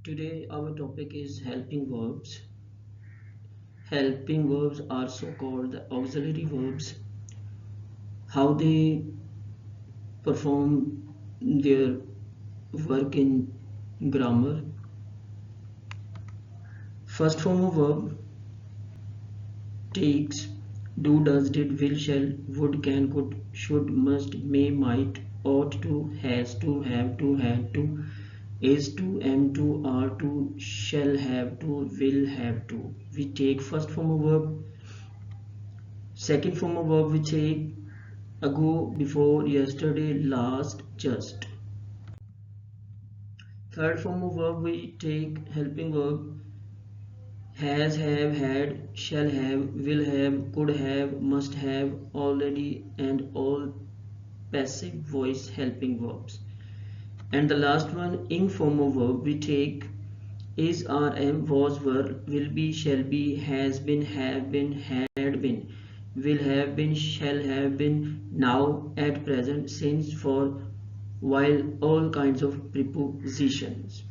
Today our topic is helping verbs. Helping verbs are so called the auxiliary verbs. How they perform their work in grammar. First form of verb takes do, does, did, will, shall, would, can, could, should, must, may, might, ought to, has to, have to, had to, is to, am to, are to, shall have to, will have to. We take first form of verb. Second form of verb we take ago, before, yesterday, last, just. Third form of verb we take helping verb has, have, had, shall have, will have, could have, must have, already, and all passive voice helping verbs. And the last one, ing form of verb we take is, are, am, was, were, will be, shall be, has been, have been, had been, will have been, shall have been, now, at present, since, for, while, all kinds of prepositions.